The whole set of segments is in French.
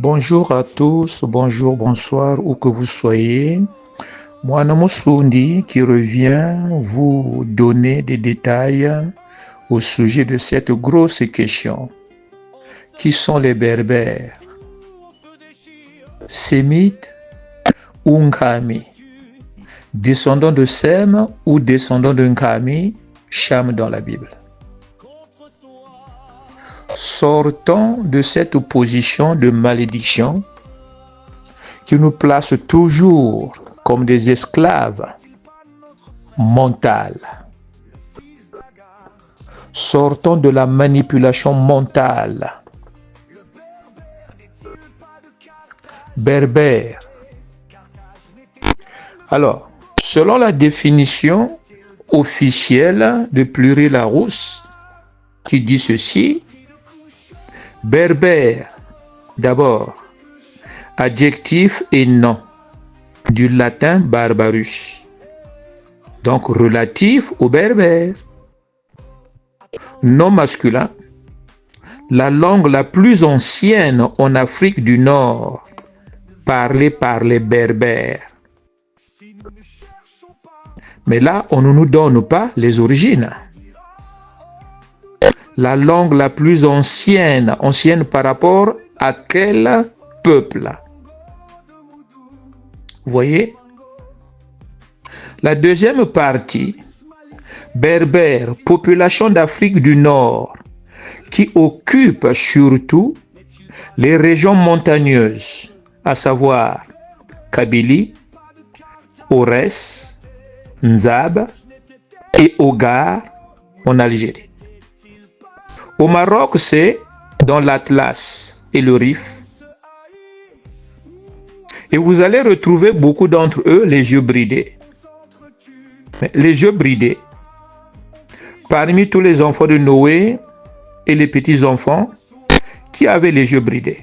Bonjour à tous, bonjour, bonsoir, où que vous soyez. Moi, Namosundi, qui revient vous donner des détails au sujet de cette grosse question. Qui sont les Berbères? Sémites ou Nkami? Descendants de Sem ou descendants de Nkami? Cham dans la Bible. Sortons de cette position de malédiction qui nous place toujours comme des esclaves mentales. Sortons de la manipulation mentale. Berbère. Alors, selon la définition officielle de Pluri-Larousse, qui dit ceci, Berbère, d'abord, adjectif et nom, du latin barbarus, donc relatif au berbère. Nom masculin, la langue la plus ancienne en Afrique du Nord, parlée par les berbères. Mais là, on ne nous donne pas les origines. La langue la plus ancienne par rapport à quel peuple? Vous voyez? La deuxième partie, berbère, population d'Afrique du Nord, qui occupe surtout les régions montagneuses, à savoir Kabylie, Aurès, Nzab et Ogar en Algérie. Au Maroc, c'est dans l'Atlas et le Rif. Et vous allez retrouver beaucoup d'entre eux les yeux bridés. Mais les yeux bridés, parmi tous les enfants de Noé et les petits-enfants, qui avaient les yeux bridés?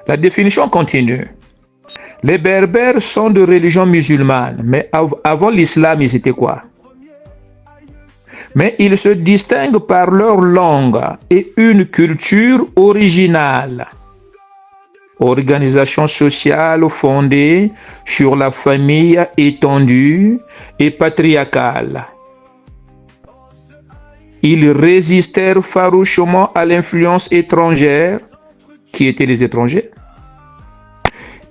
La définition continue. Les Berbères sont de religion musulmane, mais avant l'islam, ils étaient quoi? Mais ils se distinguent par leur langue et une culture originale. Organisation sociale fondée sur la famille étendue et patriarcale. Ils résistèrent farouchement à l'influence étrangère, qui étaient les étrangers.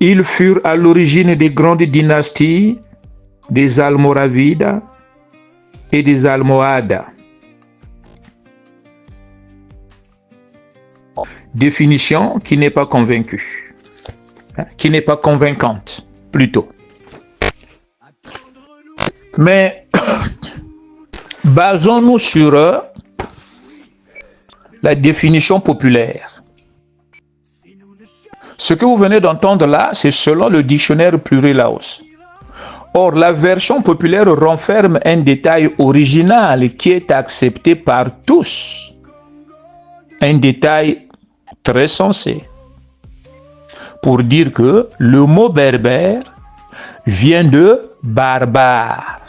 Ils furent à l'origine des grandes dynasties, des Almoravides et des Almohades. Définition qui n'est pas convaincue, qui n'est pas convaincante, plutôt. Mais basons-nous sur la définition populaire. Ce que vous venez d'entendre là, c'est selon le dictionnaire Pluri-Larousse. Or, la version populaire renferme un détail original qui est accepté par tous. Un détail très sensé. Pour dire que le mot berbère vient de barbare.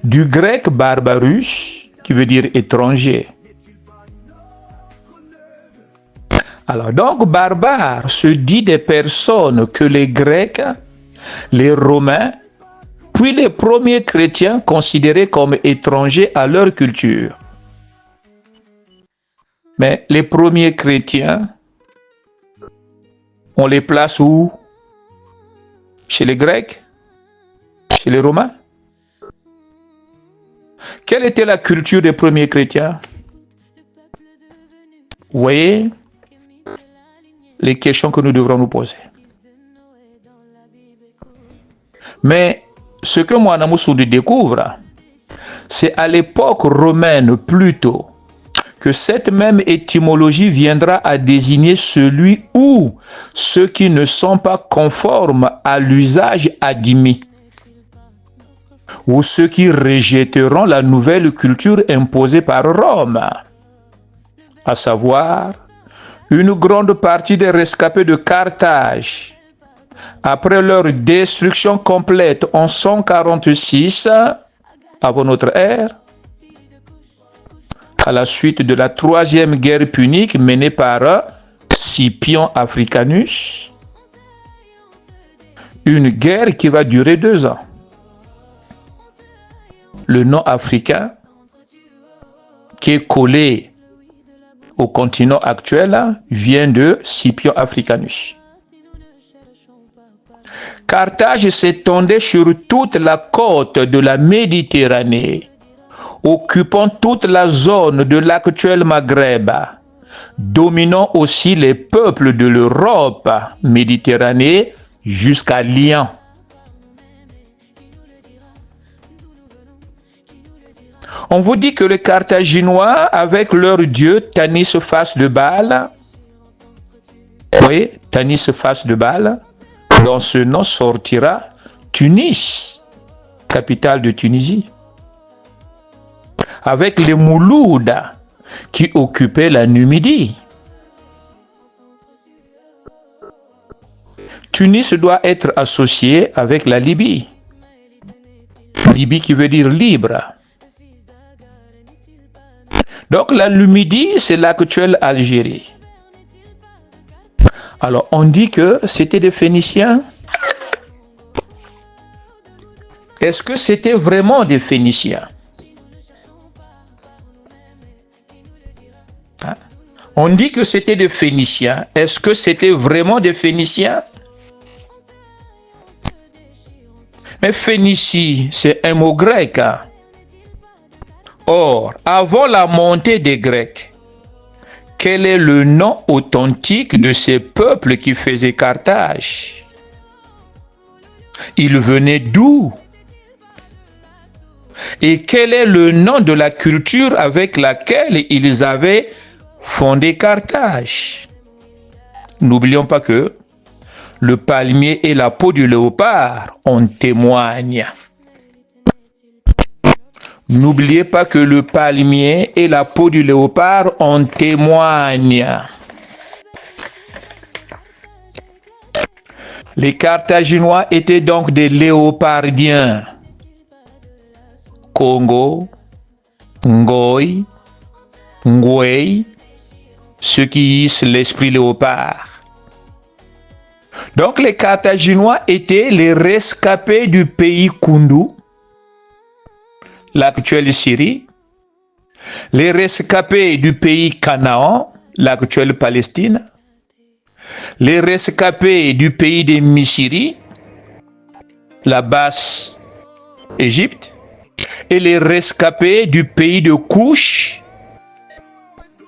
Du grec barbarus, qui veut dire étranger. Alors donc, barbare se dit des personnes que les Grecs, les Romains, puis les premiers chrétiens considéraient comme étrangers à leur culture. Mais les premiers chrétiens, on les place où? Chez les Grecs? Chez les Romains? Quelle était la culture des premiers chrétiens? Vous voyez les questions que nous devrons nous poser. Mais ce que moi, Namoussoudi, découvre, c'est à l'époque romaine plutôt que cette même étymologie viendra à désigner celui ou ceux qui ne sont pas conformes à l'usage admis, ou ceux qui rejetteront la nouvelle culture imposée par Rome, à savoir une grande partie des rescapés de Carthage, après leur destruction complète en 146 avant notre ère, à la suite de la troisième guerre punique menée par Scipion Africanus. Une guerre qui va durer 2 ans. Le nom africain qui est collé au continent actuel vient de Scipion Africanus. Carthage s'étendait sur toute la côte de la Méditerranée, occupant toute la zone de l'actuel Maghreb, dominant aussi les peuples de l'Europe méditerranée jusqu'à Lyon. On vous dit que les Carthaginois, avec leur dieu Tanis face de Baal, oui, Tanis face de Baal, dans ce nom sortira Tunis, capitale de Tunisie, avec les Moulouds qui occupaient la Numidie. Tunis doit être associé avec la Libye. Libye qui veut dire libre. Donc la Numidie, c'est l'actuelle Algérie. Alors on dit que c'était des Phéniciens. Est-ce que c'était vraiment des Phéniciens? On dit que c'était des Phéniciens. Est-ce que c'était vraiment des Phéniciens? Mais Phénicie, c'est un mot grec. Or, avant la montée des Grecs, quel est le nom authentique de ces peuples qui faisaient Carthage? Ils venaient d'où? Et quel est le nom de la culture avec laquelle ils avaient fondé Carthage? N'oublions pas que le palmier et la peau du léopard en témoignent. N'oubliez pas que le palmier et la peau du léopard en témoignent. Les Carthaginois étaient donc des léopardiens. Congo, Ngoï, Ngouei, ceux qui hissent l'esprit léopard. Donc les Carthaginois étaient les rescapés du pays Koundou, l'actuelle Syrie, les rescapés du pays Canaan, l'actuelle Palestine, les rescapés du pays des Misiri, la basse Égypte, et les rescapés du pays de Couche,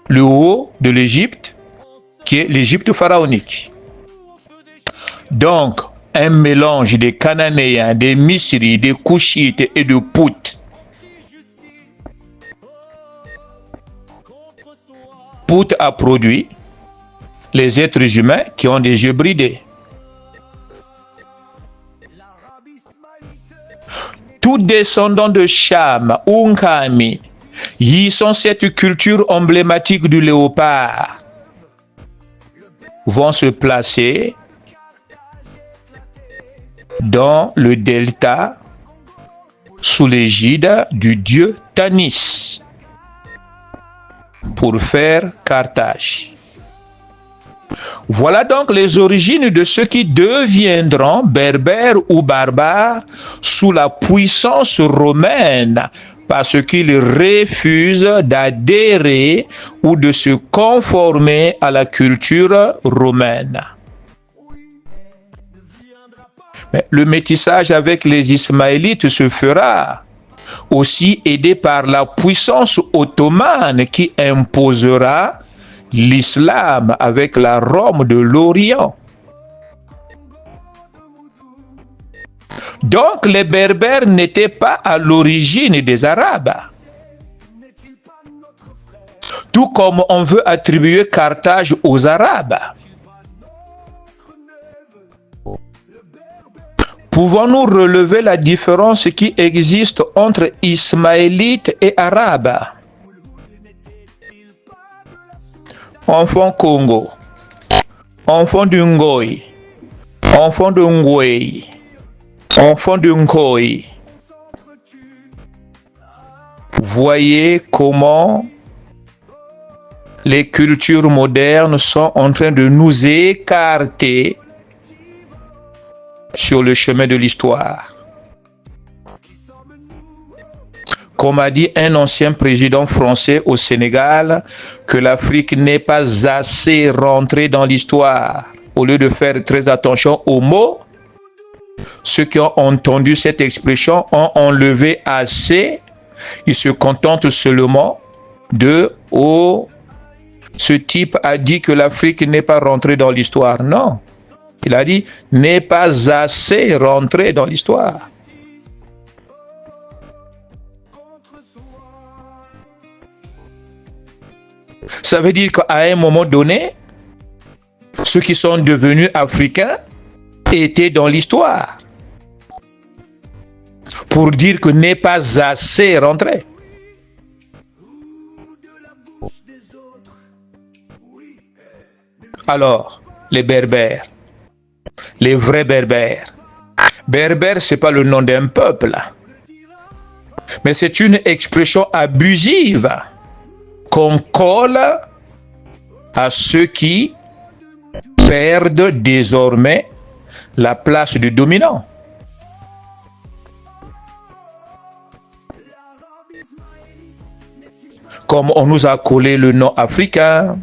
le haut de l'Égypte, qui est l'Égypte pharaonique. Donc, un mélange des Cananéens, des Misri, des Couchites et de Poutes. Pout a produit les êtres humains qui ont des yeux bridés. Tous descendants de Cham, Unkami, y sont cette culture emblématique du léopard, vont se placer dans le delta sous l'égide du dieu Tanis pour faire Carthage. Voilà donc les origines de ceux qui deviendront berbères ou barbares sous la puissance romaine parce qu'ils refusent d'adhérer ou de se conformer à la culture romaine. Mais le métissage avec les Ismaélites se fera aussi aidé par la puissance ottomane qui imposera l'islam avec la Rome de l'Orient. Donc les Berbères n'étaient pas à l'origine des Arabes. Tout comme on veut attribuer Carthage aux Arabes. Pouvons-nous relever la différence qui existe entre Ismaélites et Arabes? Enfant Congo, enfant de Ngoï, enfant de Ngouei, enfant de Nkoi. Voyez comment les cultures modernes sont en train de nous écarter sur le chemin de l'histoire. Comme a dit un ancien président français au Sénégal, que l'Afrique n'est pas assez rentrée dans l'histoire. Au lieu de faire très attention aux mots, ceux qui ont entendu cette expression ont enlevé assez. Ils se contentent seulement de « Oh, ce type a dit que l'Afrique n'est pas rentrée dans l'histoire. » Non, il a dit « n'est pas assez rentrée dans l'histoire. » Ça veut dire qu'à un moment donné, ceux qui sont devenus africains étaient dans l'histoire. Pour dire que n'est pas assez rentré. Alors, les Berbères, les vrais Berbères. Berbère, ce n'est pas le nom d'un peuple, mais c'est une expression abusive qu'on colle à ceux qui perdent désormais la place de dominant. Comme on nous a collé le nom africain,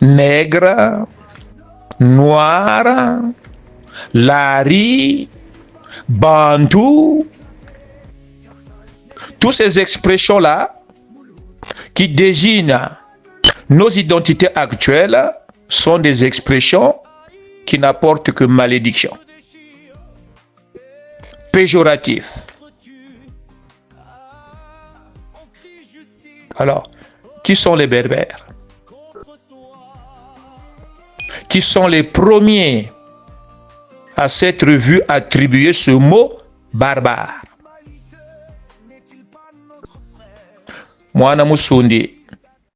nègre, noir, lari, bantou, toutes ces expressions-là qui désignent nos identités actuelles sont des expressions qui n'apportent que malédiction, péjoratif. Alors, qui sont les Berbères? Qui sont les premiers à s'être vus attribuer ce mot barbare? Mwana Musundi